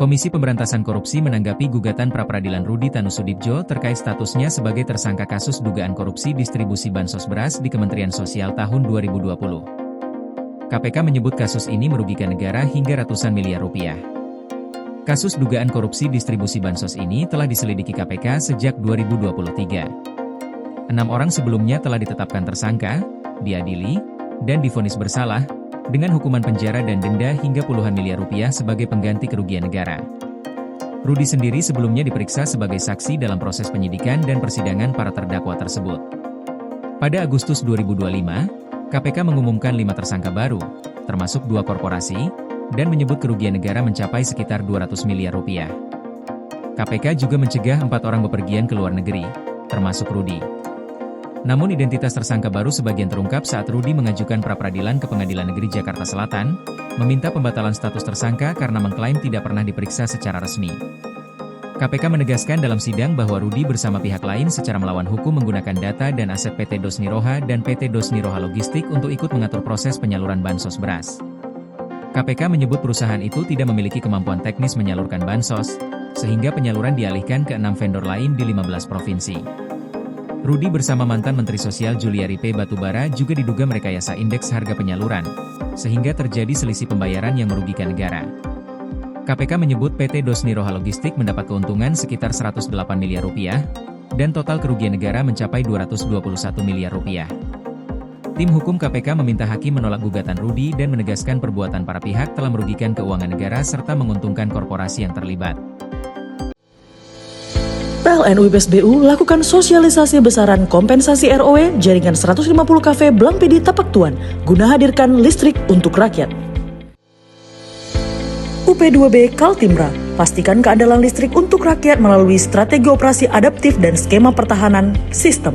Komisi Pemberantasan Korupsi menanggapi gugatan pra-peradilan Rudi Tanusudibjo terkait statusnya sebagai tersangka kasus dugaan korupsi distribusi bansos beras di Kementerian Sosial tahun 2020. KPK menyebut kasus ini merugikan negara hingga ratusan miliar rupiah. Kasus dugaan korupsi distribusi bansos ini telah diselidiki KPK sejak 2023. 6 orang sebelumnya telah ditetapkan tersangka, diadili, dan divonis bersalah, dengan hukuman penjara dan denda hingga puluhan miliar rupiah sebagai pengganti kerugian negara. Rudi sendiri sebelumnya diperiksa sebagai saksi dalam proses penyidikan dan persidangan para terdakwa tersebut. Pada Agustus 2025, KPK mengumumkan 5 tersangka baru, termasuk 2 korporasi, dan menyebut kerugian negara mencapai sekitar 200 miliar rupiah. KPK juga mencegah 4 orang bepergian ke luar negeri, termasuk Rudi. Namun identitas tersangka baru sebagian terungkap saat Rudi mengajukan pra-peradilan ke Pengadilan Negeri Jakarta Selatan, meminta pembatalan status tersangka karena mengklaim tidak pernah diperiksa secara resmi. KPK menegaskan dalam sidang bahwa Rudi bersama pihak lain secara melawan hukum menggunakan data dan aset PT Dosniroha dan PT Dosniroha Logistik untuk ikut mengatur proses penyaluran bansos beras. KPK menyebut perusahaan itu tidak memiliki kemampuan teknis menyalurkan bansos, sehingga penyaluran dialihkan ke 6 vendor lain di 15 provinsi. Rudi bersama mantan Menteri Sosial Juliari P. Batubara juga diduga merekayasa indeks harga penyaluran, sehingga terjadi selisih pembayaran yang merugikan negara. KPK menyebut PT Dosniroha Logistik mendapat keuntungan sekitar 108 miliar rupiah, dan total kerugian negara mencapai 221 miliar rupiah. Tim hukum KPK meminta hakim menolak gugatan Rudi dan menegaskan perbuatan para pihak telah merugikan keuangan negara serta menguntungkan korporasi yang terlibat. PLN UIPS BU lakukan sosialisasi besaran kompensasi ROW jaringan 150 kafe Blampidi Tapak Tuan guna hadirkan listrik untuk rakyat. UP2B Kaltimra, pastikan keandalan listrik untuk rakyat melalui strategi operasi adaptif dan skema pertahanan sistem.